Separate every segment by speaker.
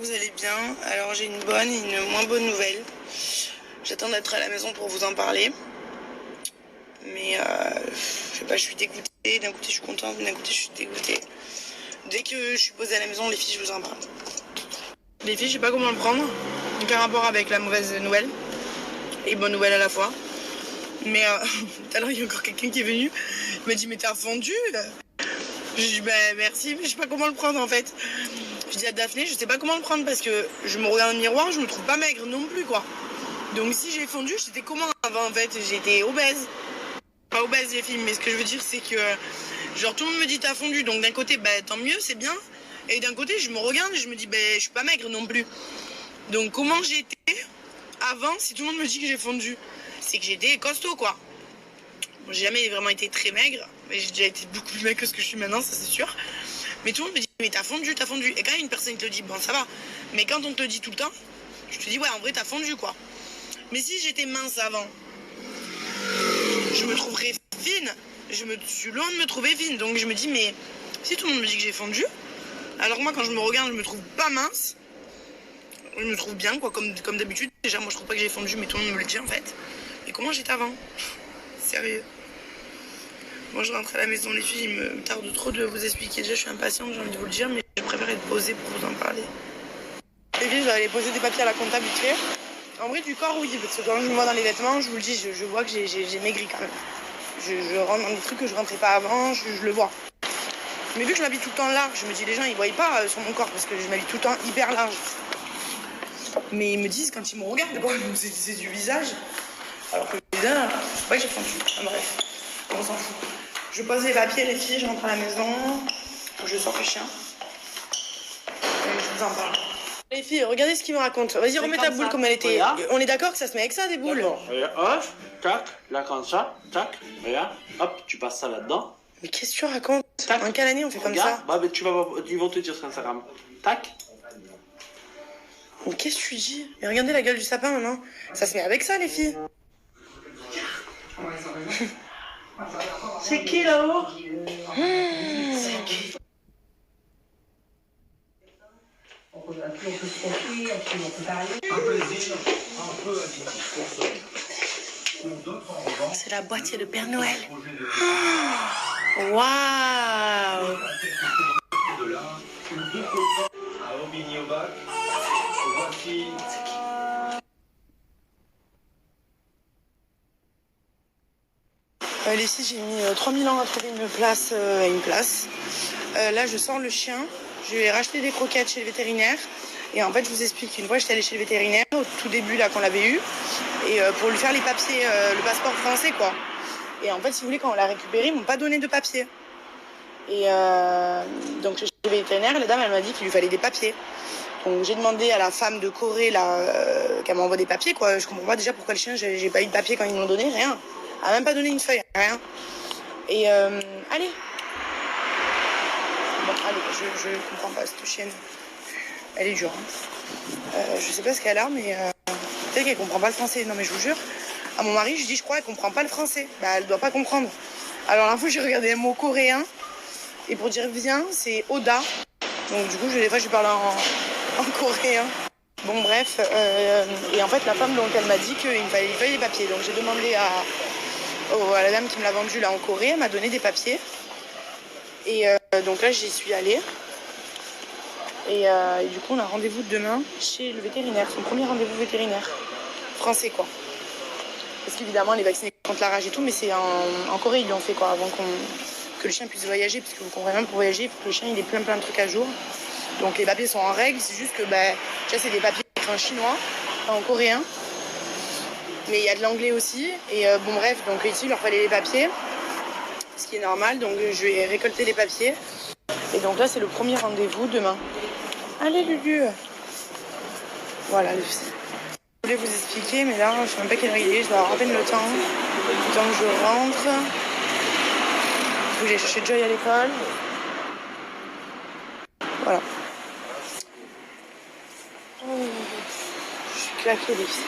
Speaker 1: Vous allez bien. Alors j'ai une bonne et une moins bonne nouvelle. J'attends d'être à la maison pour vous en parler. Mais je sais pas, je suis dégoûtée. D'un côté je suis contente, mais d'un côté je suis dégoûtée. Dès que je suis posée à la maison, les filles, je vous en parle. Les filles, je sais pas comment le prendre. Aucun rapport avec la mauvaise nouvelle. Et bonne nouvelle à la fois. Mais tout à l'heure, il y a encore quelqu'un qui est venu. Il m'a dit, mais t'as fondu là. Je dis, bah merci, mais je sais pas comment le prendre en fait. Je dis à Daphné, je sais pas comment le prendre parce que je me regarde dans le miroir, je me trouve pas maigre non plus quoi. Donc si j'ai fondu, j'étais comment avant en fait? J'étais obèse. Pas obèse les filles, mais ce que je veux dire c'est que genre tout le monde me dit t'as fondu, donc d'un côté bah tant mieux, c'est bien. Et d'un côté je me regarde et je me dis bah je suis pas maigre non plus. Donc comment j'étais avant si tout le monde me dit que j'ai fondu? C'est que j'étais costaud quoi. Bon, j'ai jamais vraiment été très maigre, mais j'ai déjà été beaucoup plus maigre que ce que je suis maintenant, ça c'est sûr. Mais tout le monde me dit, mais t'as fondu, t'as fondu. Et quand une personne te le dit, bon ça va. Mais quand on te le dit tout le temps, je te dis, ouais, en vrai, t'as fondu quoi. Mais si j'étais mince avant, je me trouverais fine. Je suis loin de me trouver fine. Donc je me dis, mais si tout le monde me dit que j'ai fondu, alors moi quand je me regarde, je me trouve pas mince. Je me trouve bien, quoi, comme d'habitude. Déjà, moi je trouve pas que j'ai fondu, mais tout le monde me le dit en fait. Et comment j'étais avant? Sérieux. Moi je rentre à la maison, les filles, il me tarde trop de vous expliquer. Déjà je suis impatiente, j'ai envie de vous le dire, mais je préfère être posée pour vous en parler. Les filles, je vais aller poser des papiers à la comptable vite fait. En vrai du corps oui, parce que quand je me vois dans les vêtements, je vous le dis, je vois que j'ai maigri quand même. Je rentre dans des trucs que je rentrais pas avant, je le vois. Mais vu que je m'habille tout le temps large, je me dis les gens ils voient pas sur mon corps parce que je m'habille tout le temps hyper large. Mais ils me disent quand ils me regardent, quoi, c'est du visage. Alors que le visage, je sais pas que j'ai fondu. Bref, on s'en fout. Je pose les papiers, les filles, je rentre à la maison, je sors le chien. Et je vous en parle. Les filles, regardez ce qu'ils me racontent. Vas-y, remets ta boule comme elle était. Regarde. On est d'accord que ça se met avec ça, des boules?
Speaker 2: Regarde, hop, tac, là comme ça, tac, regarde, hop, tu passes ça là-dedans.
Speaker 1: Mais qu'est-ce que tu racontes? Tac. En quelle année on fait comme ça?
Speaker 2: Bah, mais tu vas voir, ils vont te dire sur Instagram. Tac.
Speaker 1: Mais qu'est-ce que tu dis? Mais regardez la gueule du sapin maintenant. Ça se met avec ça, les filles.
Speaker 2: C'est qui là-haut?
Speaker 1: C'est qui? C'est la boîtier de Père Noël. Waouh! Les filles, j'ai mis 3000 ans à trouver une place. Là, je sors le chien. Je vais racheter des croquettes chez le vétérinaire. Et en fait, je vous explique, une fois, j'étais allée chez le vétérinaire, au tout début, là, qu'on l'avait eu. Et pour lui faire les papiers, le passeport français, quoi. Et en fait, si vous voulez, quand on l'a récupéré, ils m'ont pas donné de papiers. Et donc, chez le vétérinaire, la dame, elle m'a dit qu'il lui fallait des papiers. Donc, j'ai demandé à la femme de Corée, là, qu'elle m'envoie des papiers, quoi. Je comprends pas déjà pourquoi le chien, j'ai pas eu de papier quand ils m'ont donné, rien. Elle m'a même pas donné une feuille, rien. Et allez. Bon, allez, je comprends pas cette chienne. Elle est dure. Hein. Je sais pas ce qu'elle a, mais peut-être qu'elle comprend pas le français. Non, mais je vous jure, à mon mari, je dis, je crois, elle comprend pas le français. Bah, elle doit pas comprendre. Alors, l'info, j'ai regardé un mot coréen. Et pour dire viens, c'est Oda. Donc, du coup, des fois, je parle en coréen. Bon, bref. Et en fait, la femme, donc, elle m'a dit qu'il me fallait des papiers. Donc, j'ai demandé à la dame qui me l'a vendu là en Corée. Elle m'a donné des papiers. Et donc là, j'y suis allée. Et du coup, on a rendez-vous demain chez le vétérinaire. Son premier rendez-vous vétérinaire. Français, quoi. Parce qu'évidemment, elle est vaccinée contre la rage et tout, mais c'est en Corée, ils l'ont fait, quoi, avant que le chien puisse voyager. Parce que vous comprenez, même pour voyager, il faut que le chien il ait plein de trucs à jour. Donc les papiers sont en règle. C'est juste que, déjà, c'est des papiers en chinois, en coréen. Mais il y a de l'anglais aussi. Et bon, bref, donc ici, il leur fallait les papiers. Ce qui est normal. Donc je vais récolter les papiers. Et donc là, c'est le premier rendez-vous demain. Allez, Lulu. Voilà, je voulais vous expliquer, mais là, je sais même pas quelle heure il est. Je dois avoir à peine le temps. Le temps que je rentre. Il faut que j'aille chercher Joy à l'école. Voilà. Je suis claquée, les filles.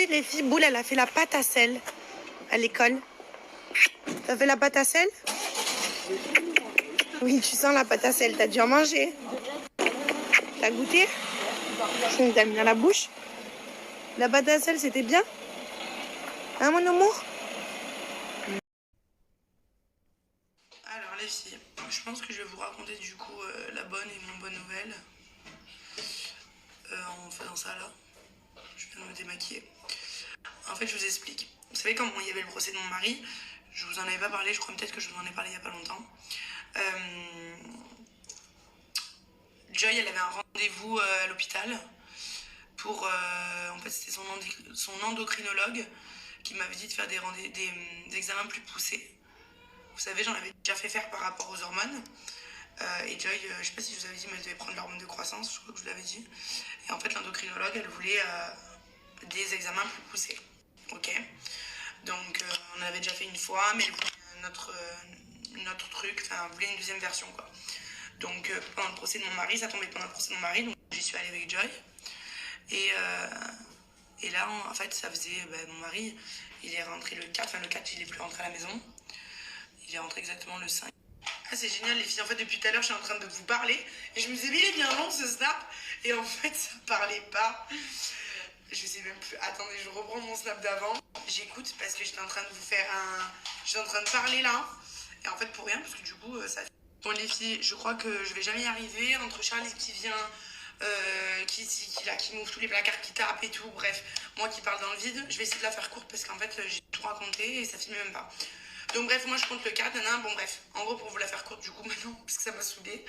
Speaker 1: Les filles, Boule, elle a fait la pâte à sel à l'école. T'as fait la pâte à sel? Oui, tu sens la pâte à sel, t'as dû en manger. T'as goûté? T'as mis dans la bouche? La pâte à sel, c'était bien? Hein, mon amour? Alors les filles, je pense que je vais vous raconter du coup la bonne et moins bonne nouvelle en faisant ça là. Je viens de me démaquiller. En fait, je vous explique. Vous savez, quand il y avait le procès de mon mari, je vous en avais pas parlé, je crois peut-être que je vous en ai parlé il y a pas longtemps. Joy, elle avait un rendez-vous à l'hôpital pour... en fait, c'était son endocrinologue qui m'avait dit de faire des examens plus poussés. Vous savez, j'en avais déjà fait faire par rapport aux hormones. Et Joy, je sais pas si je vous avais dit, mais elle devait prendre l'hormone de croissance, je crois que je vous l'avais dit. Et en fait, l'endocrinologue, elle voulait des examens plus poussés. Ok. Donc, on avait déjà fait une fois, mais elle voulait notre truc, enfin, elle voulait une deuxième version, quoi. Donc, pendant le procès de mon mari, ça tombait pendant le procès de mon mari, donc j'y suis allée avec Joy. Et là, en fait, ça faisait, mon mari, il est rentré le 4, enfin le 4, il est plus rentré à la maison. Il est rentré exactement le 5. Ah, c'est génial, les filles. En fait, depuis tout à l'heure, je suis en train de vous parler. Et je me disais, mais il est bien long, ce snap. Et en fait, ça parlait pas. Je sais même plus. Attendez, je reprends mon snap d'avant. J'écoute parce que j'étais en train de vous faire un... J'étais en train de parler, là. Et en fait, pour rien, parce que du coup, ça... Bon, les filles, je crois que je vais jamais y arriver. Entre Charlie qui vient... qui m'ouvre tous les placards, qui tape et tout, bref, moi qui parle dans le vide, je vais essayer de la faire courte parce qu'en fait j'ai tout raconté et ça filme même pas. Donc bref, moi je compte le 4, bon bref, en gros pour vous la faire courte du coup maintenant, parce que ça m'a saoulée.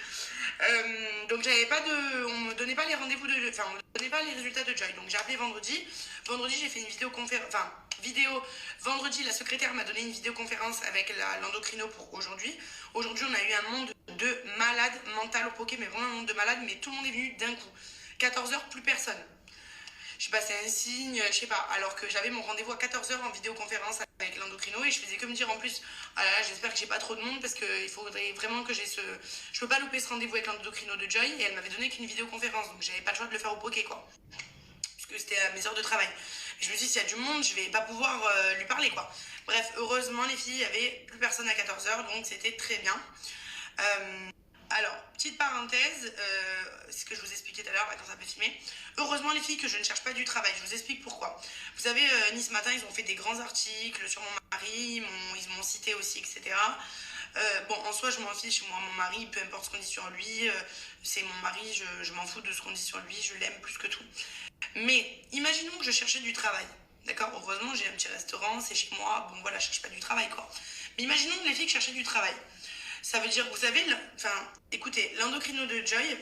Speaker 1: Donc j'avais pas de... On me donnait pas les rendez-vous de... Enfin, on me donnait pas les résultats de Joy, donc j'ai appelé vendredi. Vendredi j'ai fait une vidéoconférence, enfin vidéo, vendredi la secrétaire m'a donné une vidéoconférence avec l'endocrino pour aujourd'hui. Aujourd'hui on a eu un monde de malades mental au poké, mais vraiment un monde de malades, mais tout le monde est venu d'un coup. 14h, plus personne. Je sais pas, c'est un signe, je sais pas. Alors que j'avais mon rendez-vous à 14h en vidéoconférence avec l'endocrino et je faisais que me dire en plus, ah là là, j'espère que j'ai pas trop de monde parce qu'il faudrait vraiment que j'ai ce... Je peux pas louper ce rendez-vous avec l'endocrino de Joy et elle m'avait donné qu'une vidéoconférence, donc j'avais pas le choix de le faire au poké quoi. Parce que c'était à mes heures de travail. Et je me suis dit, s'il y a du monde, je vais pas pouvoir lui parler quoi. Bref, heureusement les filles, il y avait plus personne à 14h, donc c'était très bien. Alors, petite parenthèse, ce que je vous expliquais tout à l'heure quand ça peut filmer. Heureusement les filles que je ne cherche pas du travail, je vous explique pourquoi. Vous savez, Nice Matin, ils ont fait des grands articles sur mon mari, ils m'ont cité aussi, etc. Bon, en soi, je m'en fiche, moi, mon mari, peu importe ce qu'on dit sur lui, c'est mon mari, je m'en fous de ce qu'on dit sur lui, je l'aime plus que tout. Mais imaginons que je cherchais du travail, d'accord? Heureusement, j'ai un petit restaurant, c'est chez moi, bon voilà, je cherche pas du travail, quoi. Mais imaginons que les filles cherchaient du travail. Ça veut dire, vous savez, écoutez, l'endocrino de Joy,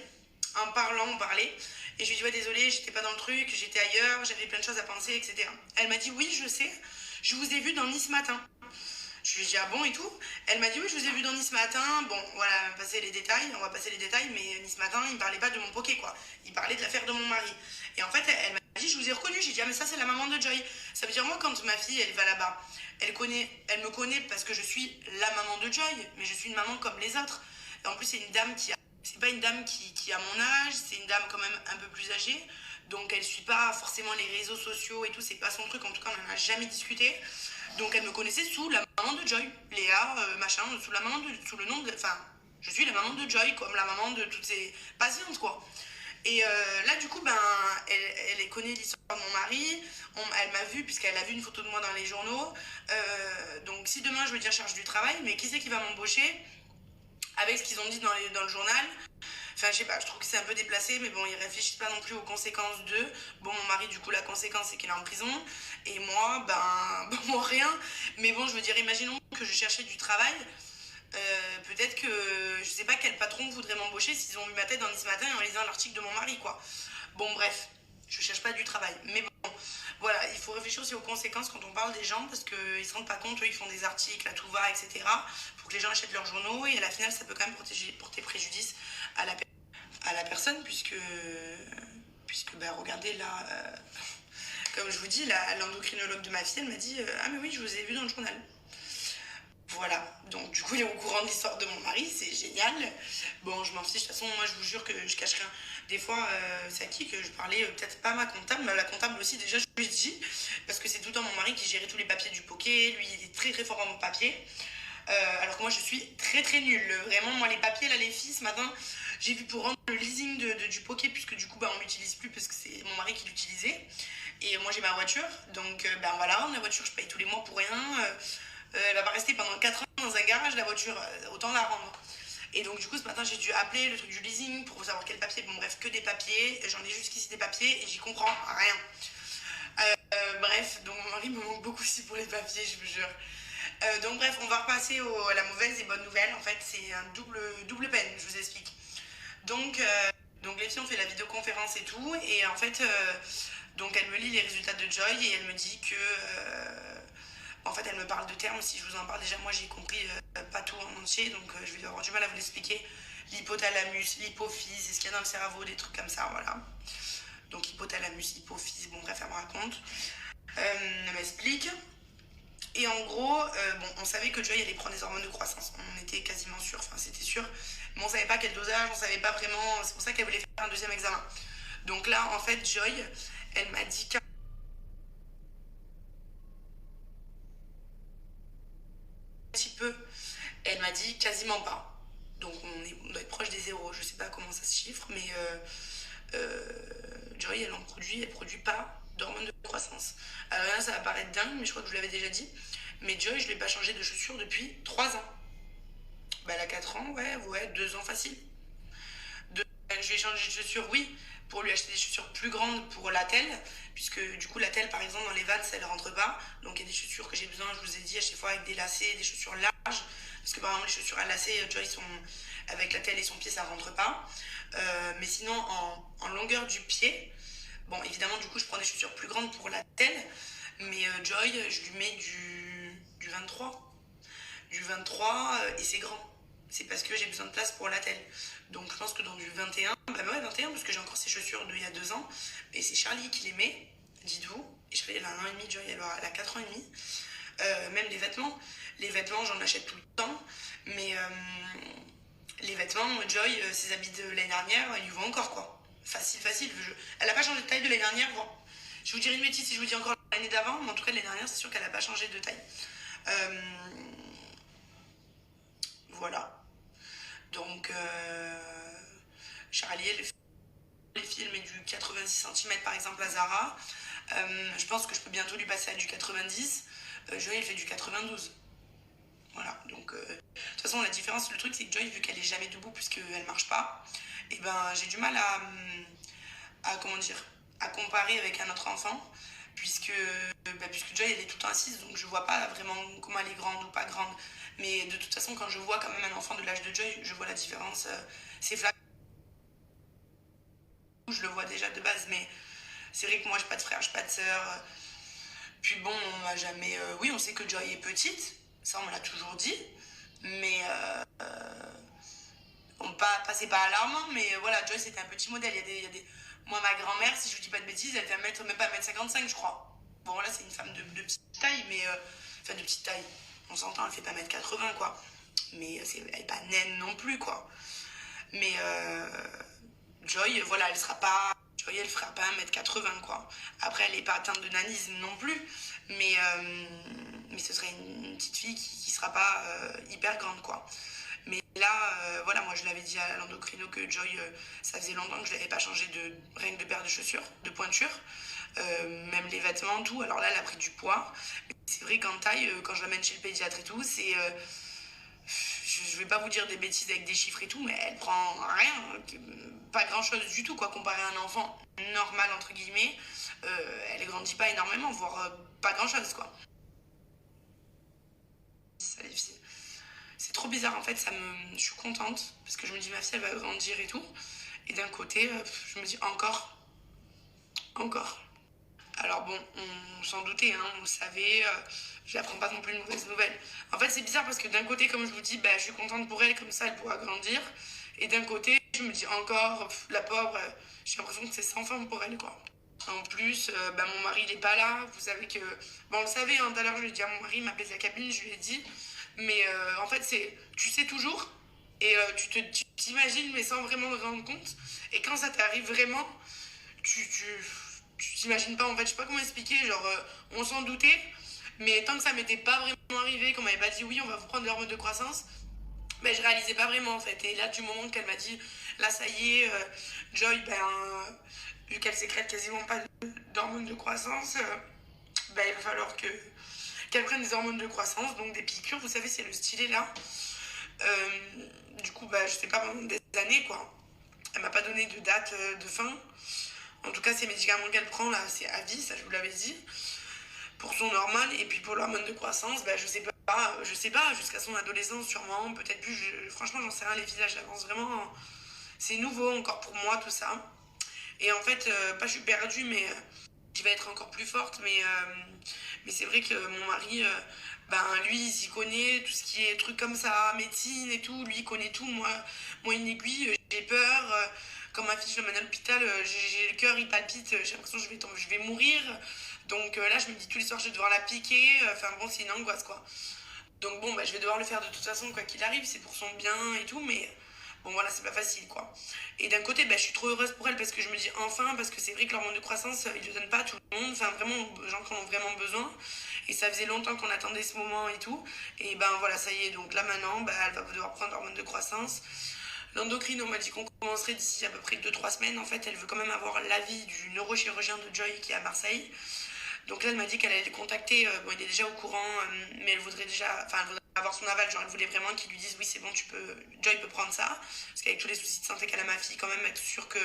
Speaker 1: en parlant, on parlait, et je lui ai dit, ouais, désolée, j'étais pas dans le truc, j'étais ailleurs, j'avais plein de choses à penser, etc. Elle m'a dit, oui, je sais, je vous ai vu dans Nice Matin. Je lui ai dit, ah bon et tout. Elle m'a dit, oui, je vous ai vu dans Nice Matin. Bon, voilà, on va passer les détails, mais Nice Matin, il ne parlait pas de mon poké, quoi. Il parlait de l'affaire de mon mari. Et en fait, elle m'a dit, je vous ai reconnu. J'ai dit, ah, mais ça, c'est la maman de Joy. Ça veut dire, moi, quand ma fille, elle va là-bas, elle me connaît parce que je suis la maman de Joy, mais je suis une maman comme les autres. Et en plus, c'est une dame c'est pas une dame qui a mon âge, c'est une dame quand même un peu plus âgée. Donc, elle suit pas forcément les réseaux sociaux et tout, c'est pas son truc. En tout cas, on n'en a jamais discuté. Donc elle me connaissait sous la maman de Joy, Léa, machin, sous le nom de... Enfin, je suis la maman de Joy, comme la maman de toutes ses patientes, quoi. Et là, du coup, elle connaît l'histoire de mon mari, elle m'a vu, puisqu'elle a vu une photo de moi dans les journaux. Donc si demain, je veux dire, je cherche du travail, mais qui c'est qui va m'embaucher avec ce qu'ils ont dit dans le journal? Enfin, je sais pas, je trouve que c'est un peu déplacé, mais bon, ils réfléchissent pas non plus aux conséquences d'eux. Bon, mon mari, du coup, la conséquence, c'est qu'il est en prison. Et moi, moi, rien. Mais bon, je veux dire, imaginons que je cherchais du travail. Peut-être que, je sais pas quel patron voudrait m'embaucher s'ils ont vu ma tête dans Nice Matin en lisant l'article de mon mari, quoi. Bon, bref, je cherche pas du travail. Mais bon, voilà, il faut réfléchir aussi aux conséquences quand on parle des gens, parce qu'ils se rendent pas compte, eux, ils font des articles à tout va, etc. Pour que les gens achètent leurs journaux, et à la finale, ça peut quand même porter préjudice à la personne, puisque regardez là, comme je vous dis, l'endocrinologue de ma fille, elle m'a dit, ah mais oui, je vous ai vu dans le journal. Voilà, donc du coup il est au courant de l'histoire de mon mari, c'est génial. Bon, je m'en fiche, de toute façon, moi je vous jure que je cache rien. Des fois, c'est à qui que je parlais, peut-être pas ma comptable, mais la comptable aussi, déjà je lui ai dit, parce que c'est tout le temps mon mari qui gérait tous les papiers du poké, lui il est très très fort en papier. Alors que moi je suis très très nulle. Vraiment, moi les papiers là, les filles, ce matin, j'ai vu pour rendre le leasing du Poké, puisque du coup bah, on l'utilise plus parce que c'est mon mari qui l'utilisait. Et moi j'ai ma voiture, donc ben voilà, la voiture je paye tous les mois pour rien. Elle va pas rester pendant 4 ans dans un garage, la voiture, autant la rendre. Et donc du coup ce matin j'ai dû appeler le truc du leasing pour savoir quel papier. Bon bref, que des papiers, j'en ai jusqu'ici des papiers et j'y comprends rien. Bref, donc mon mari me manque beaucoup aussi pour les papiers, je vous jure. Donc bref, on va repasser à la mauvaise et bonne nouvelle. En fait, c'est un double peine, je vous explique. Donc, donc les filles ont fait la vidéoconférence et tout. Et en fait, donc elle me lit les résultats de Joy et elle me dit que... en fait, elle me parle de termes. Si je vous en parle déjà, moi j'ai compris pas tout en entier. Donc je vais avoir du mal à vous l'expliquer. L'hypothalamus, l'hypophyse, c'est ce qu'il y a dans le cerveau, des trucs comme ça, voilà. Donc hypothalamus, hypophyse, bon bref, elle me raconte. Elle m'explique. Et en gros, bon, on savait que Joy allait prendre des hormones de croissance. On était quasiment sûr, enfin c'était sûr. Mais on savait pas quel dosage, on savait pas vraiment. C'est pour ça qu'elle voulait faire un deuxième examen. Donc là, en fait, Joy, elle m'a dit qu'un petit peu. Elle m'a dit quasiment pas. Donc on doit être proche des zéros. Je sais pas comment ça se chiffre, mais Joy, elle produit pas d'hormones de croissance. Alors là, ça va paraître dingue, mais je crois que je vous l'avais déjà dit. Mais Joy, je ne l'ai pas changé de chaussures depuis 3 ans. Bah, elle a 4 ans, ouais, 2 ans facile. Je lui ai changé de chaussures, oui, pour lui acheter des chaussures plus grandes pour la telle, puisque du coup, la telle, par exemple, dans les Vans, elle rentre pas. Donc, il y a des chaussures que j'ai besoin, je vous ai dit, à chaque fois avec des lacets, des chaussures larges. Parce que par exemple, les chaussures à lacets, tu vois, ils sont avec la telle et son pied, ça rentre pas. Mais sinon, en longueur du pied, bon, évidemment, du coup, je prends des chaussures plus grandes pour la telle. Mais Joy, je lui mets du 23. Du 23 et c'est grand. C'est parce que j'ai besoin de place pour la telle. Donc je pense que dans du 21, bah ouais, 21 parce que j'ai encore ces chaussures d'il y a 2 ans. Mais c'est Charlie qui les met, dites-vous. Et Charlie, elle a 1 an et demi, Joy, elle a 4 ans et demi. Même les vêtements, j'en achète tout le temps. Mais les vêtements, Joy, ses habits de l'année dernière, ils lui vont encore quoi. Facile. Elle n'a pas changé de taille de l'année dernière. Bon, je vous dirais une bêtise si je vous dis encore l'année d'avant, mais en tout cas de l'année dernière, c'est sûr qu'elle n'a pas changé de taille. Voilà. Donc, Charlie, les filles, elle met du 86 cm par exemple à Zara. Je pense que je peux bientôt lui passer à du 90. Joy, elle fait du 92. Voilà, donc de toute façon la différence, le truc c'est que Joy, vu qu'elle est jamais debout puisqu'elle marche pas, et ben j'ai du mal à comment dire, à comparer avec un autre enfant puisque Joy elle est tout le temps assise, donc je vois pas vraiment comment elle est grande ou pas grande. Mais de toute façon, quand je vois quand même un enfant de l'âge de Joy, je vois la différence. C'est flagrant, je le vois déjà de base, mais c'est vrai que moi j'ai pas de frère, j'ai pas de sœur. Puis bon, on m'a jamais. Oui, on sait que Joy est petite, ça on me l'a toujours dit, mais c'est pas alarmant, mais voilà, Joy c'était un petit modèle. Il y a des... Moi, ma grand-mère, si je vous dis pas de bêtises, elle fait même pas 1m55, je crois. Bon, là, c'est une femme de petite taille, mais. Enfin, de petite taille. On s'entend, elle fait pas 1m80, quoi. Mais elle est pas naine non plus, quoi. Mais Joy, voilà, elle sera pas. Joy, elle fera pas 1m80, quoi. Après, elle est pas atteinte de nanisme non plus. Mais ce serait une petite fille qui sera pas hyper grande, quoi. Mais là, voilà, moi je l'avais dit à l'endocrino que Joy, ça faisait longtemps que je l'avais pas changé rien que de paire de chaussures, de pointure. Même les vêtements, tout. Alors là, elle a pris du poids. Mais c'est vrai qu'en taille, quand je l'amène chez le pédiatre et tout, c'est. Je vais pas vous dire des bêtises avec des chiffres et tout, mais elle prend rien, pas grand chose du tout, quoi, comparé à un enfant normal, entre guillemets. Elle grandit pas énormément, voire pas grand chose, quoi. C'est trop bizarre en fait, je suis contente parce que je me dis ma fille elle va grandir et tout. Et d'un côté, je me dis encore. Alors bon, on s'en doutait, hein, on le savait, je n'apprends pas non plus une mauvaise nouvelle. En fait, c'est bizarre parce que d'un côté, comme je vous dis, bah, je suis contente pour elle, comme ça elle pourra grandir. Et d'un côté, je me dis encore, la pauvre, j'ai l'impression que c'est sans fin pour elle, quoi. En plus, bah, mon mari, il est pas là. Vous savez que... Bon, on le savait, hein, tout à l'heure, je lui ai dit à mon mari, il m'appelait de la cabine, je lui ai dit. Mais en fait, tu sais toujours. Et tu t'imagines, mais sans vraiment te rendre compte. Et quand ça t'arrive vraiment, tu t'imagines pas. En fait, je sais pas comment expliquer. Genre, on s'en doutait. Mais tant que ça m'était pas vraiment arrivé, qu'on m'avait pas dit oui, on va vous prendre l'hormone de croissance, ben, je réalisais pas vraiment en fait. Et là, du moment qu'elle m'a dit, là ça y est, Joy, vu qu'elle sécrète quasiment pas d'hormones de croissance, ben, il va falloir qu'elle prenne des hormones de croissance, donc des piqûres, vous savez, c'est le stylet là. Euh, du coup, je sais pas, pendant des années quoi. Elle m'a pas donné de date de fin. En tout cas, ces médicaments qu'elle prend là, c'est à vie, ça je vous l'avais dit, pour son hormone. Et puis pour l'hormone de croissance, je sais pas, jusqu'à son adolescence sûrement, peut-être plus. Franchement, j'en sais rien, les filles, là, j'avance vraiment. C'est nouveau encore pour moi tout ça. Et en fait, pas je suis perdue, mais je vais être encore plus forte. Mais c'est vrai que mon mari, lui, il s'y connaît, tout ce qui est trucs comme ça, médecine et tout. Lui, il connaît tout. Moi une aiguille, j'ai peur. Quand ma fille, je l'emmène à l'hôpital, j'ai le cœur, il palpite. J'ai l'impression que je vais mourir. Donc là, je me dis tous les soirs, je vais devoir la piquer. Enfin bon, c'est une angoisse, quoi. Donc bon, je vais devoir le faire de toute façon, quoi qu'il arrive. C'est pour son bien et tout. Mais bon, voilà, c'est pas facile, quoi. Et d'un côté, je suis trop heureuse pour elle parce que je me dis enfin, parce que c'est vrai que l'hormone de croissance, ils le donnent pas à tout le monde, enfin vraiment aux gens qui en ont vraiment besoin. Et ça faisait longtemps qu'on attendait ce moment et tout. Et voilà, ça y est, donc là maintenant, elle va devoir prendre l'hormone de croissance. L'endocrine, on m'a dit qu'on commencerait d'ici à peu près 2-3 semaines. En fait, elle veut quand même avoir l'avis du neurochirurgien de Joy qui est à Marseille. Donc là, elle m'a dit qu'elle allait le contacter. Bon, il est déjà au courant, mais elle voudrait avoir son aval. Genre, elle voulait vraiment qu'il lui dise oui, c'est bon, Joy peut prendre ça. Parce qu'avec tous les soucis de santé qu'elle a, ma fille, quand même, être sûre que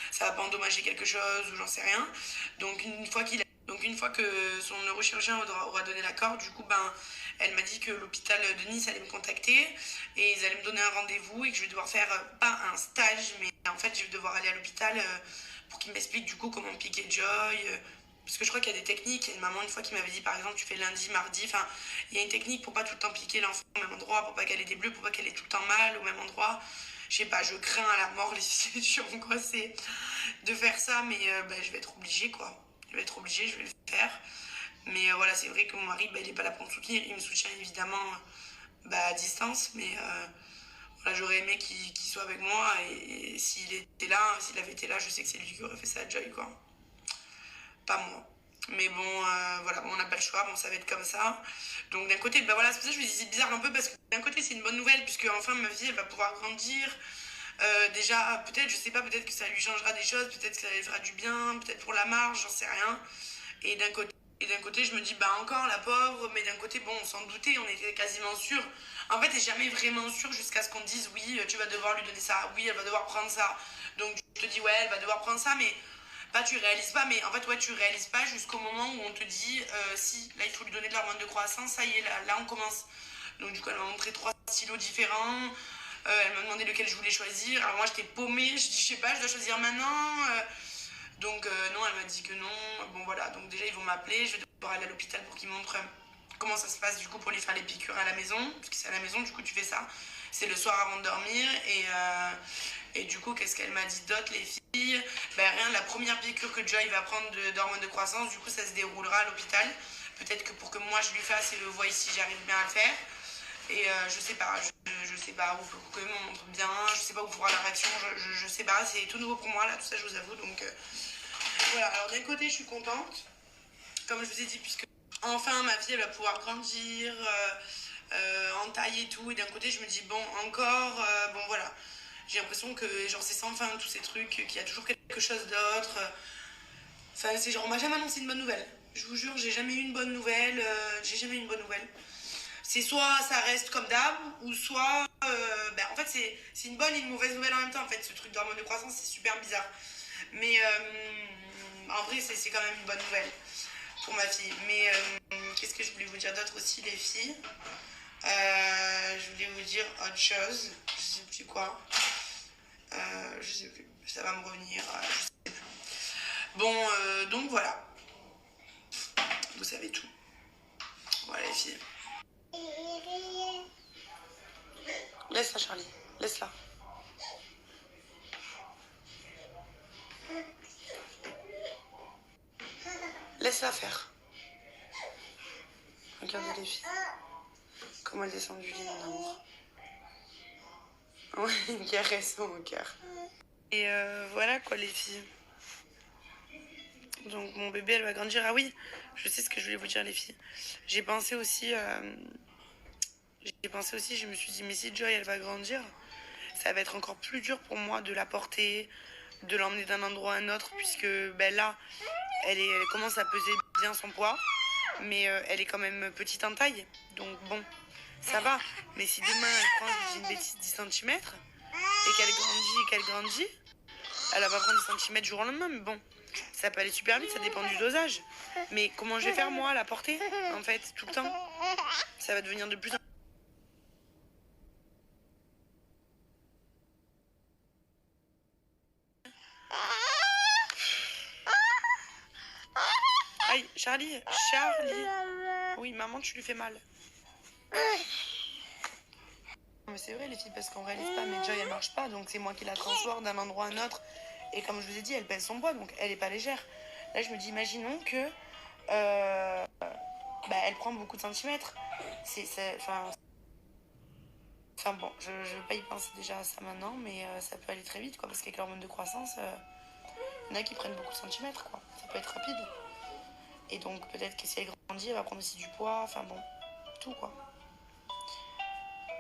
Speaker 1: ça va pas endommager quelque chose ou j'en sais rien. Donc une fois que son neurochirurgien aura donné l'accord, du coup, elle m'a dit que l'hôpital de Nice allait me contacter et ils allaient me donner un rendez-vous et que je vais devoir faire, pas un stage, mais en fait, je vais devoir aller à l'hôpital pour qu'ils m'expliquent du coup comment piquer Joy. Parce que je crois qu'il y a des techniques. Il y a une maman une fois qui m'avait dit par exemple tu fais lundi, mardi. Enfin, il y a une technique pour pas tout le temps piquer l'enfant au même endroit, pour pas qu'elle ait des bleus, pour pas qu'elle ait tout le temps mal au même endroit. Je sais pas, je crains à la mort les filles, je suis angoissée de faire ça, mais je vais être obligée quoi. Je vais être obligée, je vais le faire. Mais voilà, c'est vrai que mon mari, il est pas là pour me soutenir. Il me soutient évidemment à distance, mais voilà, j'aurais aimé qu'il soit avec moi. Et s'il avait été là, je sais que c'est lui qui aurait fait ça à Joy quoi. Pas moi. Mais bon, voilà, on n'a pas le choix, bon, ça va être comme ça. Donc d'un côté, voilà, c'est pour ça que je me dis c'est bizarre un peu parce que d'un côté c'est une bonne nouvelle puisque enfin ma fille elle va pouvoir grandir. Déjà, peut-être, je sais pas, peut-être que ça lui changera des choses, peut-être que ça lui fera du bien, peut-être pour la marge, j'en sais rien. Et d'un côté, je me dis, encore la pauvre, mais d'un côté, bon, on s'en doutait, on était quasiment sûr. En fait, t'es jamais vraiment sûr jusqu'à ce qu'on te dise, oui, tu vas devoir lui donner ça, oui, elle va devoir prendre ça. Donc tu te dis, ouais, elle va devoir prendre ça, mais tu réalises pas, mais en fait, ouais, tu réalises pas jusqu'au moment où on te dit, si, là, il faut lui donner de l'hormone de croissance, ça y est, là, on commence. Donc, du coup, elle m'a montré 3 stylos différents. Elle m'a demandé lequel je voulais choisir. Alors, moi, j'étais paumée. Je dis, je sais pas, je dois choisir maintenant. Donc, non, elle m'a dit que non. Bon, voilà. Donc, déjà, ils vont m'appeler. Je vais devoir aller à l'hôpital pour qu'ils montrent comment ça se passe, du coup, pour lui faire les piqûres à la maison. Parce que c'est à la maison, du coup, tu fais ça. C'est le soir avant de dormir. Et du coup, qu'est-ce qu'elle m'a dit d'autre, les filles? Rien, la première piqûre que Joy va prendre d'hormones de croissance, du coup, ça se déroulera à l'hôpital. Peut-être que pour que moi je lui fasse et le voie si j'arrive bien à le faire. Et je sais pas, je sais pas, ou que me montre bien, je sais pas où pourra la réaction, je sais pas, c'est tout nouveau pour moi là, tout ça je vous avoue. Donc voilà, alors d'un côté je suis contente, comme je vous ai dit, puisque enfin ma fille elle va pouvoir grandir en taille et tout, et d'un côté je me dis bon encore, bon voilà, j'ai l'impression que genre c'est sans fin tous ces trucs, qu'il y a toujours quelque chose d'autre. Enfin c'est genre on m'a jamais annoncé une bonne nouvelle, je vous jure j'ai jamais eu une bonne nouvelle, C'est soit ça reste comme d'hab, ou soit en fait c'est une bonne et une mauvaise nouvelle en même temps. En fait, ce truc d'hormone de croissance c'est super bizarre. Mais en vrai c'est quand même une bonne nouvelle pour ma fille. Mais qu'est-ce que je voulais vous dire d'autre aussi, les filles? Je voulais vous dire autre chose, je sais plus quoi. Je sais plus, ça va me revenir, je sais plus. Bon, donc voilà, vous savez tout. Voilà les filles. Laisse-la Charlie, laisse-la. Laisse-la faire. Regardez les filles. Comment elle descend du lit, mon amour. Ouais, une caresse mon cœur. Et voilà quoi les filles. Donc mon bébé, elle va grandir. Ah oui, je sais ce que je voulais vous dire, les filles. J'ai pensé aussi, je me suis dit, mais si Joy, elle va grandir, ça va être encore plus dur pour moi de la porter, de l'emmener d'un endroit à un autre, puisque ben là, elle commence à peser bien son poids, mais elle est quand même petite en taille. Donc bon, ça va. Mais si demain, elle prend, je dis une bêtise, 10 centimètres et qu'elle grandit, elle va pas prendre 10 centimètres du jour au lendemain, mais bon, ça peut aller super vite, ça dépend du dosage. Mais comment je vais faire, moi, à la porter, en fait, tout le temps? Ça va devenir de plus en plus... Aïe, Charlie. Oui, maman, tu lui fais mal. Mais c'est vrai, les filles, parce qu'on réalise pas, mais Joy, elle marche pas, donc c'est moi qui la transporte d'un endroit à un autre. Et comme je vous ai dit, elle pèse son poids, donc elle est pas légère. Là, je me dis, imaginons que elle prend beaucoup de centimètres. Enfin bon, je vais pas y penser déjà à ça maintenant, mais ça peut aller très vite, quoi, parce qu'avec l'hormone de croissance, il y en a qui prennent beaucoup de centimètres, quoi. Ça peut être rapide. Et donc peut-être que si elle grandit, elle va prendre aussi du poids, enfin bon, tout, quoi.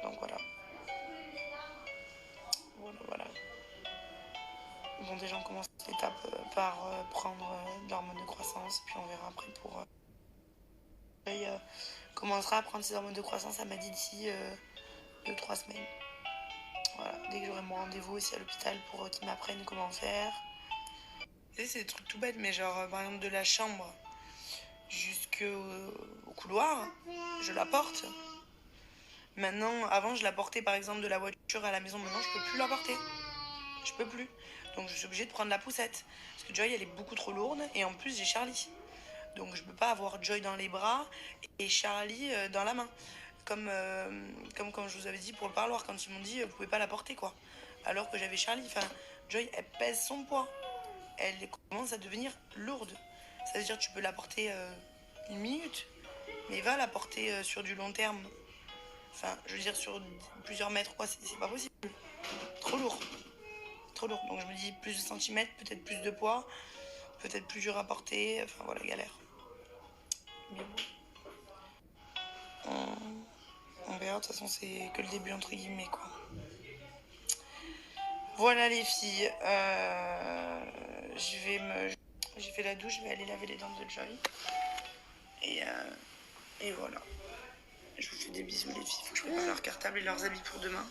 Speaker 1: Donc voilà. Voilà. Bon, déjà, on commence l'étape par prendre l'hormone de croissance, puis on verra après pour... Elle commencera à prendre ses hormones de croissance, elle m'a dit d'ici 2-3 semaines. Voilà, dès que j'aurai mon rendez-vous aussi à l'hôpital pour qu'ils m'apprennent comment faire. Tu sais, c'est des trucs tout bêtes, mais genre, par exemple, de la chambre jusqu'au couloir, je la porte. Maintenant, avant, je la portais par exemple de la voiture à la maison. Maintenant, je peux plus la porter. Je peux plus. Donc, je suis obligée de prendre la poussette. Parce que Joy, elle est beaucoup trop lourde. Et en plus, j'ai Charlie. Donc, je peux pas avoir Joy dans les bras et Charlie dans la main. Comme quand je vous avais dit pour le parloir, quand ils m'ont dit vous pouvez pas la porter, quoi. Alors que j'avais Charlie. Enfin, Joy, elle pèse son poids. Elle commence à devenir lourde. Ça veut dire que tu peux la porter une minute. Mais va la porter sur du long terme. Enfin, je veux dire, sur plusieurs mètres, quoi, c'est pas possible. Trop lourd. Trop lourd. Donc je me dis, plus de centimètres, peut-être plus de poids, peut-être plus dur à porter. Enfin, voilà, galère. Mais bon. On verra, de toute façon, c'est que le début, entre guillemets, quoi. Voilà, les filles. J'ai fait la douche, je vais aller laver les dents de Joy. Et voilà. Je vous fais des bisous, les filles. Faut que je prépare leur cartable et leurs habits pour demain.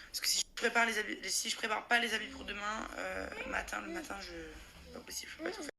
Speaker 1: Parce que si je prépare pas les habits pour demain, le matin, pas possible, je peux pas tout faire.